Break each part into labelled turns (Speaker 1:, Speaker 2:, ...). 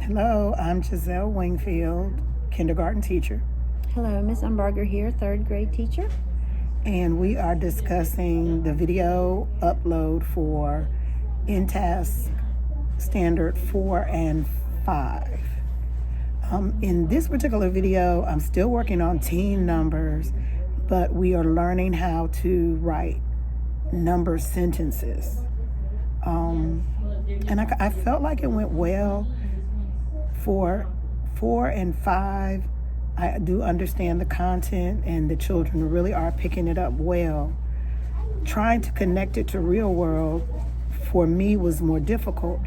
Speaker 1: Hello, I'm Giselle Wingfield, kindergarten teacher,
Speaker 2: Hello, Miss Umbarger here, third grade teacher.
Speaker 1: and we are discussing the video upload for InTask Standard 4 and 5. In this particular video, I'm still working on teen numbers, but we are learning how to write number sentences. And I felt like it went well for 4 and 5. I do understand the content, and the children really are picking it up well. Trying to connect it to real world for me was more difficult.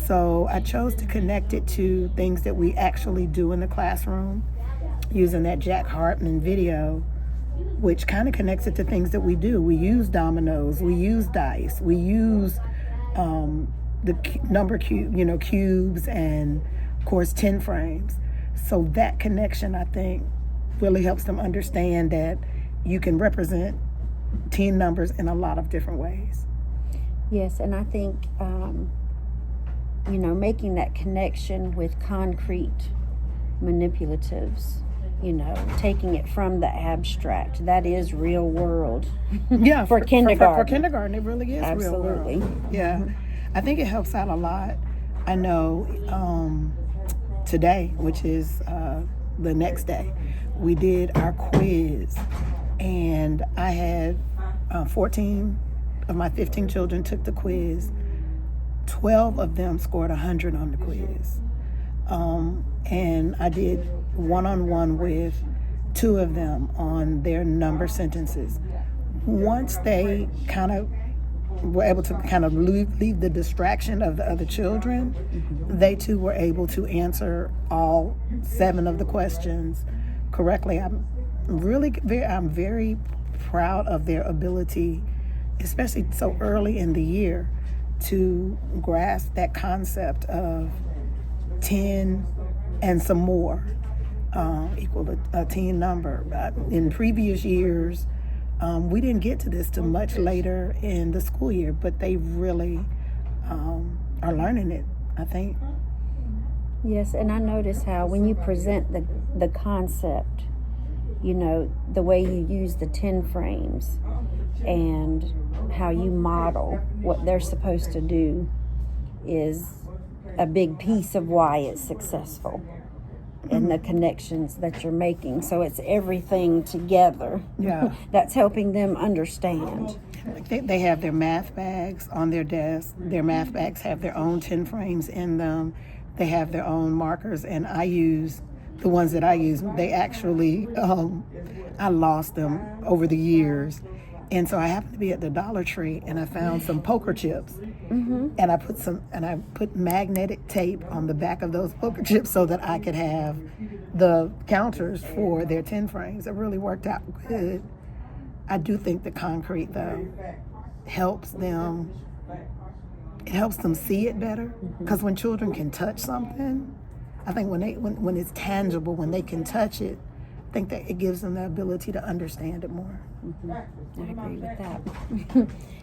Speaker 1: So I chose to connect it to things that we actually do in the classroom using that Jack Hartman video, which kind of connects it to things that we do. We use dominoes, we use dice, we use number cubes, and of course 10 frames. So that connection, I think, really helps them understand that you can represent teen numbers in a lot of different ways.
Speaker 2: Yes, and I think, making that connection with concrete manipulatives, taking it from the abstract, that is real world.
Speaker 1: Yeah,
Speaker 2: for kindergarten.
Speaker 1: For kindergarten, it really is
Speaker 2: Absolutely.
Speaker 1: real world. Yeah, I think it helps out a lot. I know today, which is the next day, we did our quiz, and I had 14 of my 15 children took the quiz. 12 of them scored 100 on the quiz. And I did one-on-one with 2 of them on their number sentences. Once they kind of were able to kind of leave the distraction of the other children, they too were able to answer all 7 of the questions correctly. I'm very proud of their ability, especially so early in the year, to grasp that concept of 10 and some more equal to a teen number. In previous years, we didn't get to this till much later in the school year, but they really are learning it, I think.
Speaker 2: Yes, and I notice how when you present the concept, the way you use the 10 frames and how you model what they're supposed to do is a big piece of why it's successful and the connections that you're making. So it's everything together.
Speaker 1: Yeah.
Speaker 2: That's helping them understand.
Speaker 1: They have their math bags on their desk. Their math bags have their own 10 frames in them. They have their own markers, and I use the ones that I use. They actually, I lost them over the years. And so I happened to be at the Dollar Tree, and I found some poker chips, and I put magnetic tape on the back of those poker chips so that I could have the counters for their 10 frames. It really worked out good. I do think the concrete, though, helps them. It helps them see it better, because when children can touch something, I think when it's tangible, when they can touch it, I think that it gives them the ability to understand it more.
Speaker 2: I agree with that.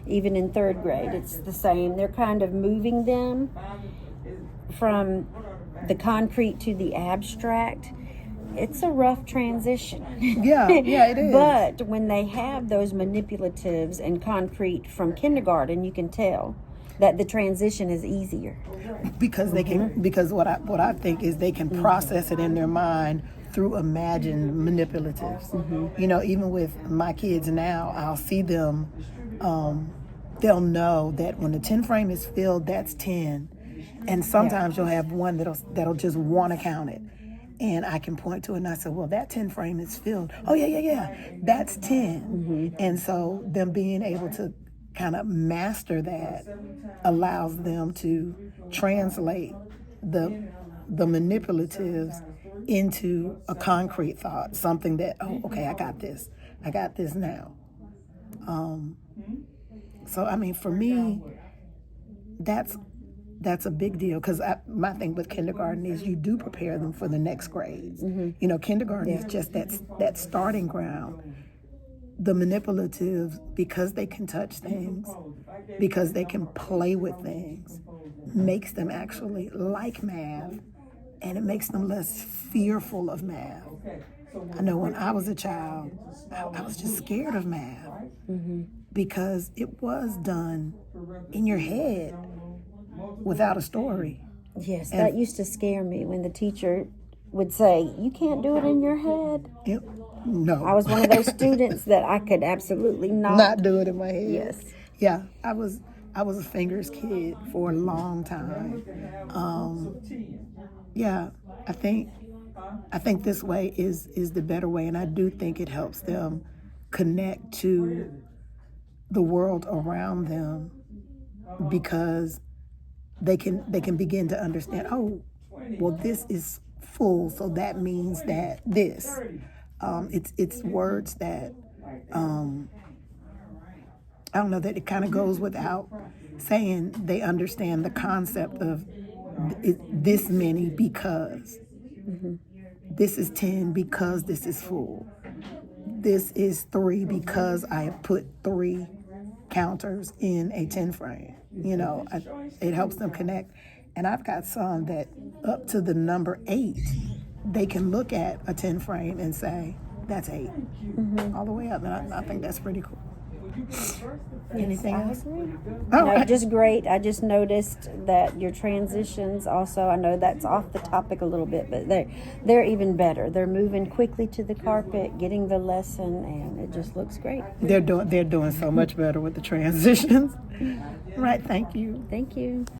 Speaker 2: Even in third grade, it's the same. They're kind of moving them from the concrete to the abstract. It's a rough transition.
Speaker 1: Yeah, it is.
Speaker 2: But when they have those manipulatives and concrete from kindergarten, you can tell that the transition is easier.
Speaker 1: Because they can. Because what I think is they can process it in their mind through imagined manipulatives. Even with my kids now, I'll see them. They'll know that when the 10 frame is filled, that's 10, and sometimes you'll have one that'll just want to count it, and I can point to it and I say, well, that 10 frame is filled. Oh yeah, that's 10. And so them being able to kind of master that allows them to translate the manipulatives into a concrete thought, something that, oh, okay, I got this now. So I mean, for me, that's a big deal, because my thing with kindergarten is you do prepare them for the next grades. Kindergarten is just that starting ground. The manipulatives, because they can touch things, because they can play with things, makes them actually like math and it makes them less fearful of math. I know when I was a child, I was just scared of math because it was done in your head without a story.
Speaker 2: Yes,
Speaker 1: And-
Speaker 2: that used to scare me when the teacher would say, "You can't do it in your head."
Speaker 1: No.
Speaker 2: I was one of those students that I could absolutely
Speaker 1: not do it in my head.
Speaker 2: Yes.
Speaker 1: Yeah, I was a fingers kid for a long time. Yeah, I think this way is the better way, and I do think it helps them connect to the world around them because they can begin to understand. Oh, well, this is full, so that means that this. It's words that I don't know, that it kind of goes without saying they understand the concept of this many because this is 10 because this is full. This is 3 because I have put 3 counters in a 10 frame. You know, it helps them connect. And I've got some that up to the number 8, they can look at a 10 frame and say, that's 8, all the way up. And I think that's pretty cool. Anything else?
Speaker 2: No, just great. I just noticed that your transitions also, I know that's off the topic a little bit, but they're even better. They're moving quickly to the carpet, getting the lesson, and it just looks great.
Speaker 1: They're doing so much better with the transitions. Right, thank you.
Speaker 2: Thank you.